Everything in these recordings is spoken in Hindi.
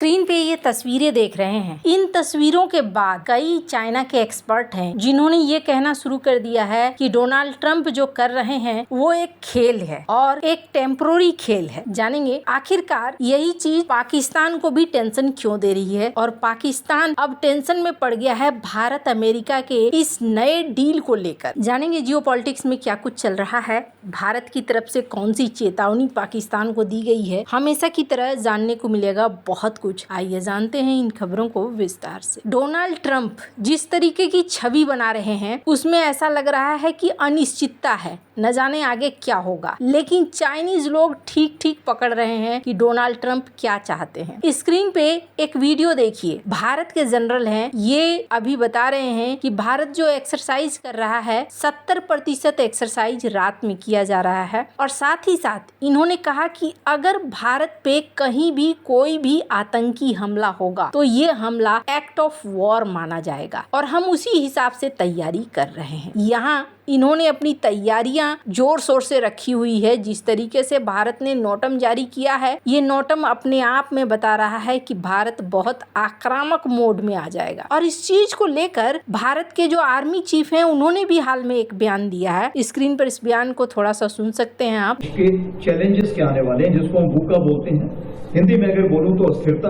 स्क्रीन पे ये तस्वीरें देख रहे हैं। इन तस्वीरों के बाद कई चाइना के एक्सपर्ट हैं जिन्होंने ये कहना शुरू कर दिया है कि डोनाल्ड ट्रंप जो कर रहे हैं वो एक खेल है और एक टेम्पोररी खेल है। जानेंगे आखिरकार यही चीज पाकिस्तान को भी टेंशन क्यों दे रही है और पाकिस्तान अब टेंशन में पड़ गया है भारत अमेरिका के इस नए डील को लेकर। जानेंगे जियोपॉलिटिक्स में क्या कुछ चल रहा है, भारत की तरफ से कौन सी चेतावनी पाकिस्तान को दी गई है। हमेशा की तरह जानने को मिलेगा बहुत कुछ। आइए जानते हैं इन खबरों को विस्तार से। डोनाल्ड ट्रंप जिस तरीके की छवि बना रहे हैं उसमें ऐसा लग रहा है कि अनिश्चितता है, न जाने आगे क्या होगा। लेकिन चाइनीज लोग ठीक पकड़ रहे हैं कि डोनाल्ड ट्रंप क्या चाहते हैं। स्क्रीन पे एक वीडियो देखिए। भारत के जनरल हैं, ये अभी बता रहे हैं कि भारत जो एक्सरसाइज कर रहा है 70% एक्सरसाइज रात में किया जा रहा है और साथ ही साथ इन्होंने कहा कि अगर भारत पे कहीं भी कोई भी आतंकी हमला होगा तो ये हमला एक्ट ऑफ वॉर माना जाएगा और हम उसी हिसाब से तैयारी कर रहे हैं। यहाँ इन्होंने अपनी तैयारियां जोर शोर से रखी हुई है। जिस तरीके से भारत ने नोटम जारी किया है, ये नोटम अपने आप में बता रहा है कि भारत बहुत आक्रामक मोड में आ जाएगा। और इस चीज को लेकर भारत के जो आर्मी चीफ हैं उन्होंने भी हाल में एक बयान दिया है। स्क्रीन पर इस बयान को थोड़ा सा सुन सकते हैं आप। इसके चैलेंजेस क्या आने वाले हैं जिसको हम बुका बोलते हैं, हिंदी में अगर बोलूं तो अस्थिरता,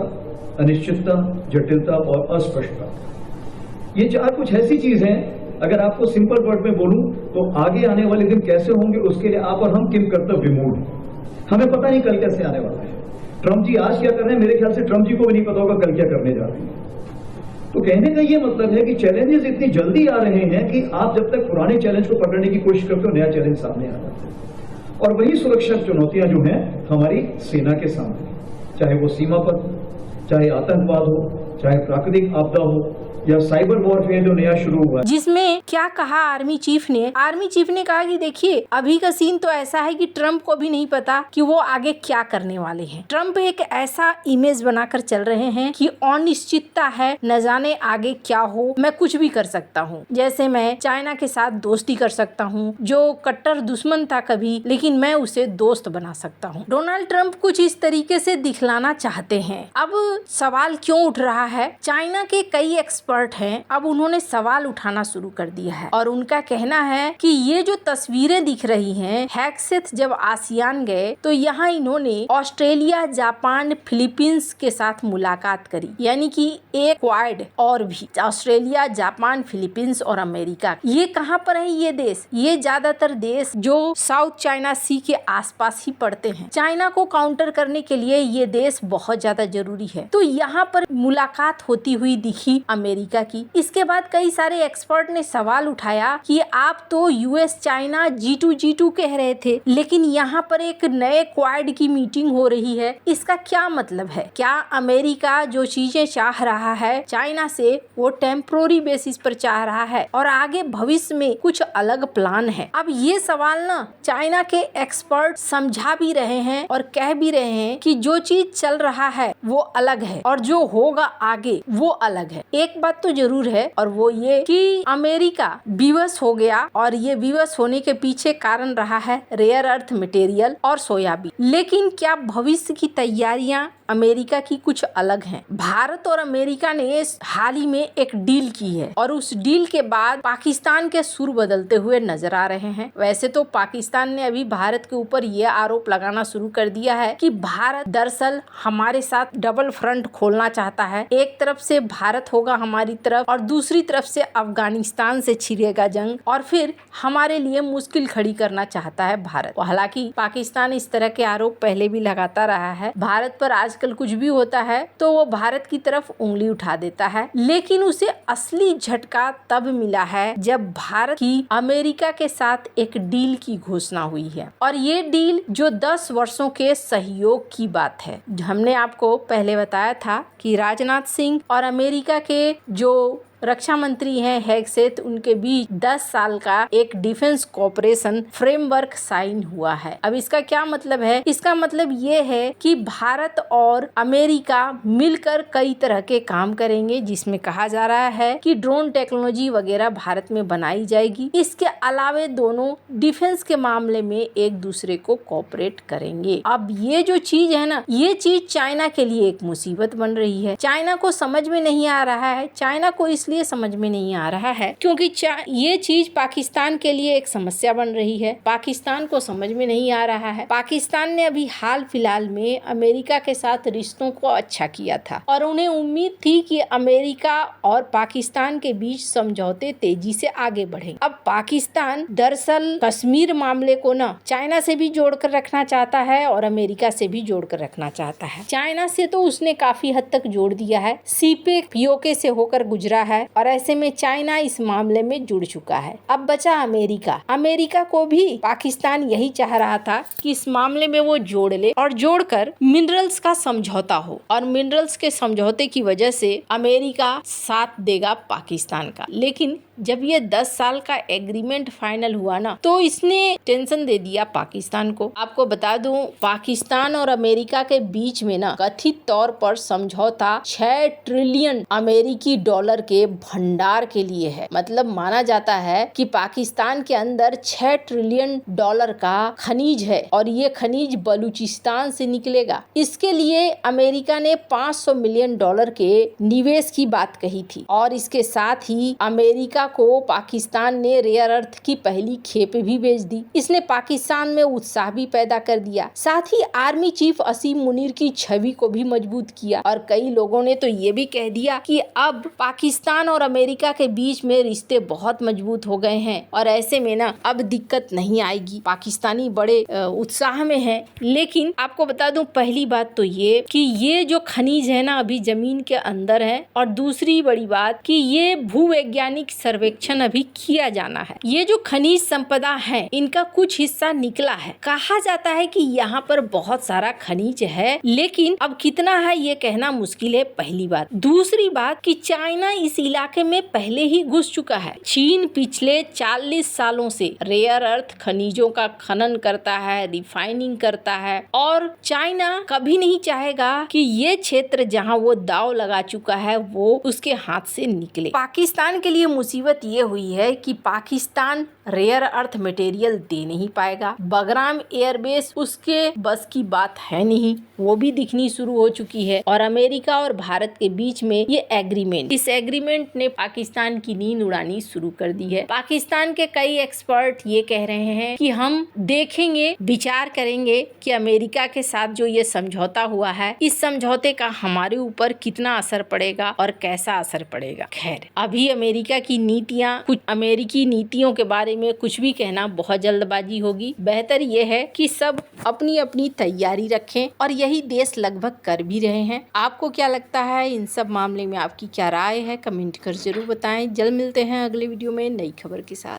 अनिश्चितता, जटिलता और अस्पष्टता। ये चार कुछ ऐसी चीज हैं, अगर आपको सिंपल वर्ड में बोलूं तो आगे आने वाले दिन कैसे होंगे उसके लिए आप और हम किन कर्तव्य विमूढ़ हैं। हमें पता नहीं कल कैसे आने वाला है। ट्रंप जी आज क्या कर रहे हैं, मेरे ख्याल से ट्रंप जी को भी नहीं पता होगा कल क्या करने जा रहे हैं। तो कहने का ये मतलब है कि चैलेंजेस इतनी जल्दी आ रहे हैं कि आप जब तक पुराने चैलेंज को पकड़ने की कोशिश करते हो नया चैलेंज सामने आ जाता है। और वही सुरक्षा चुनौतियां जो हैं हमारी सेना के सामने, चाहे वो सीमा पर, चाहे आतंकवाद हो, चाहे प्राकृतिक आपदा हो या साइबर वॉरफेयर जो नया शुरू हुआ है। जिसमें क्या कहा आर्मी चीफ ने कहा कि देखिए अभी का सीन तो ऐसा है कि ट्रंप को भी नहीं पता कि वो आगे क्या करने वाले हैं। ट्रंप एक ऐसा इमेज बनाकर चल रहे हैं कि अनिश्चितता है, न जाने आगे क्या हो, मैं कुछ भी कर सकता हूँ। जैसे मैं चाइना के साथ दोस्ती कर सकता हूँ, जो कट्टर दुश्मन था कभी, लेकिन मैं उसे दोस्त बना सकता हूँ। डोनाल्ड ट्रंप कुछ इस तरीके से दिखलाना चाहते हैं। अब सवाल क्यों उठ रहा है, चाइना के कई एक्सपर्ट हैं, अब उन्होंने सवाल उठाना शुरू कर दिया है और उनका कहना है कि ये जो तस्वीरें दिख रही हैं, हेगसेथ जब आसियान गए तो यहाँ इन्होंने ऑस्ट्रेलिया, जापान, फिलीपींस के साथ मुलाकात करी, यानी कि एक क्वाड और भी ऑस्ट्रेलिया, जापान, फिलीपींस और अमेरिका। ये कहाँ पर है ये देश? ये ज्यादातर देश जो साउथ चाइना सी के आसपास ही पड़ते हैं। चाइना को काउंटर करने के लिए ये देश बहुत ज्यादा जरूरी है। तो यहाँ पर मुलाकात होती हुई दिखी अमेरिका की। इसके बाद कई सारे एक्सपर्ट ने सवाल उठाया कि आप तो यूएस चाइना G2 कह रहे थे, लेकिन यहाँ पर एक नए क्वाड की मीटिंग हो रही है, इसका क्या मतलब है? क्या अमेरिका जो चीजें चाह रहा है चाइना से वो टेम्पोररी बेसिस पर चाह रहा है और आगे भविष्य में कुछ अलग प्लान है? अब ये सवाल ना चाइना के एक्सपर्ट समझा भी रहे हैं और कह भी रहे हैं कि जो चीज चल रहा है वो अलग है और जो होगा आगे वो अलग है। एक बात तो जरूर है और वो ये कि अमेरिका विवश हो गया और ये विवश होने के पीछे कारण रहा है रेयर अर्थ मटेरियल और सोयाबीन। लेकिन क्या भविष्य की तैयारियां अमेरिका की कुछ अलग हैं? भारत और अमेरिका ने हाल ही में एक डील की है और उस डील के बाद पाकिस्तान के सुर बदलते हुए नजर आ रहे हैं। वैसे तो पाकिस्तान ने अभी भारत के ऊपर ये आरोप लगाना शुरू कर दिया है कि भारत दरअसल हमारे साथ डबल फ्रंट खोलना चाहता है। एक तरफ से भारत होगा हमारी तरफ और दूसरी तरफ से अफगानिस्तान से छिड़ेगा जंग और फिर हमारे लिए मुश्किल खड़ी करना चाहता है भारत। हालांकि पाकिस्तान इस तरह के आरोप पहले भी लगाता रहा है। भारत पर आजकल कुछ भी होता है तो वो भारत की तरफ उंगली उठा देता है, लेकिन उसे असली झटका तब मिला है जब भारत की अमेरिका के साथ एक डील की घोषणा हुई है और ये डील जो 10 वर्षों के सहयोग की बात है। हमने आपको पहले बताया था कि राजनाथ सिंह और अमेरिका के जो रक्षा मंत्री हैं हेगसेथ, उनके बीच 10 साल का एक डिफेंस कोऑपरेशन फ्रेमवर्क साइन हुआ है। अब इसका क्या मतलब है? इसका मतलब ये है कि भारत और अमेरिका मिलकर कई तरह के काम करेंगे, जिसमें कहा जा रहा है कि ड्रोन टेक्नोलॉजी वगैरह भारत में बनाई जाएगी। इसके अलावे दोनों डिफेंस के मामले में एक दूसरे को कोऑपरेट करेंगे। अब ये जो चीज है ना, ये चीज चाइना के लिए एक मुसीबत बन रही है। चाइना को समझ में नहीं आ रहा है। चाइना को इसलिए समझ में नहीं आ रहा है क्योंकि ये चीज पाकिस्तान के लिए एक समस्या बन रही है। पाकिस्तान को समझ में नहीं आ रहा है। पाकिस्तान ने अभी हाल फिलहाल में अमेरिका के साथ रिश्तों को अच्छा किया था और उन्हें उम्मीद थी कि अमेरिका और पाकिस्तान के बीच समझौते तेजी से आगे बढ़ेंगे। अब पाकिस्तान दरअसल कश्मीर मामले को ना चाइना से भी जोड़कर रखना चाहता है और अमेरिका से भी जोड़कर रखना चाहता है। चाइना से तो उसने काफी हद तक जोड़ दिया है, सीपेक पीओके से होकर गुजरा है और ऐसे में चाइना इस मामले में जुड़ चुका है। अब बचा अमेरिका। अमेरिका को भी पाकिस्तान यही चाह रहा था कि इस मामले में वो जोड़ ले और जोड़कर मिनरल्स का समझौता हो और मिनरल्स के समझौते की वजह से अमेरिका साथ देगा पाकिस्तान का। लेकिन जब ये 10 साल का एग्रीमेंट फाइनल हुआ ना, तो इसने टेंशन दे दिया पाकिस्तान को। आपको बता दूं, पाकिस्तान और अमेरिका के बीच में ना कथित तौर पर समझौता 6 ट्रिलियन अमेरिकी डॉलर के भंडार के लिए है। मतलब माना जाता है कि पाकिस्तान के अंदर 6 ट्रिलियन डॉलर का खनिज है और ये खनिज बलूचिस्तान से निकलेगा। इसके लिए अमेरिका ने $500 मिलियन के निवेश की बात कही थी और इसके साथ ही अमेरिका को पाकिस्तान ने रेयर अर्थ की पहली खेप भी भेज दी। इसने पाकिस्तान में उत्साह भी पैदा कर दिया। साथ ही आर्मी चीफ असीम मुनीर की छवि को भी मजबूत किया और कई लोगों ने तो ये भी कह दिया कि अब पाकिस्तान और अमेरिका के बीच में रिश्ते बहुत मजबूत हो गए हैं और ऐसे में ना अब दिक्कत नहीं आएगी। पाकिस्तानी बड़े उत्साह में है। लेकिन आपको बता दूं, पहली बात तो ये कि ये जो खनिज है ना अभी जमीन के अंदर है और दूसरी बड़ी बात कि ये भूवैज्ञानिक सर्वेक्षण अभी किया जाना है। ये जो खनिज संपदा है इनका कुछ हिस्सा निकला है। कहा जाता है कि यहाँ पर बहुत सारा खनिज है, लेकिन अब कितना है ये कहना मुश्किल है, पहली बात। दूसरी बात कि चाइना इस इलाके में पहले ही घुस चुका है। चीन पिछले 40 सालों से रेयर अर्थ खनिजों का खनन करता है, रिफाइनिंग करता है और चाइना कभी नहीं चाहेगा कि ये क्षेत्र जहाँ वो दाव लगा चुका है वो उसके हाथ से निकले। पाकिस्तान के लिए मुसीबत ये हुई है कि पाकिस्तान रेयर अर्थ मटेरियल दे नहीं पाएगा। बगराम एयरबेस उसके बस की बात है नहीं, वो भी दिखनी शुरू हो चुकी है और अमेरिका और भारत के बीच में ये एग्रीमेंट, इस एग्रीमेंट ने पाकिस्तान की नींद उड़ानी शुरू कर दी है। पाकिस्तान के कई एक्सपर्ट ये कह रहे हैं कि हम देखेंगे, विचार करेंगे कि अमेरिका के साथ जो ये समझौता हुआ है, इस समझौते का हमारे ऊपर कितना असर पड़ेगा और कैसा असर पड़ेगा। खैर, अभी अमेरिका की नीतियां, कुछ अमेरिकी नीतियों के बारे में कुछ भी कहना बहुत जल्दबाजी होगी। बेहतर ये है कि सब अपनी अपनी तैयारी रखें और यही देश लगभग कर भी रहे हैं। आपको क्या लगता है इन सब मामले में? आपकी क्या राय है? कमेंट कर जरूर बताएं। जल्द मिलते हैं अगले वीडियो में नई खबर के साथ।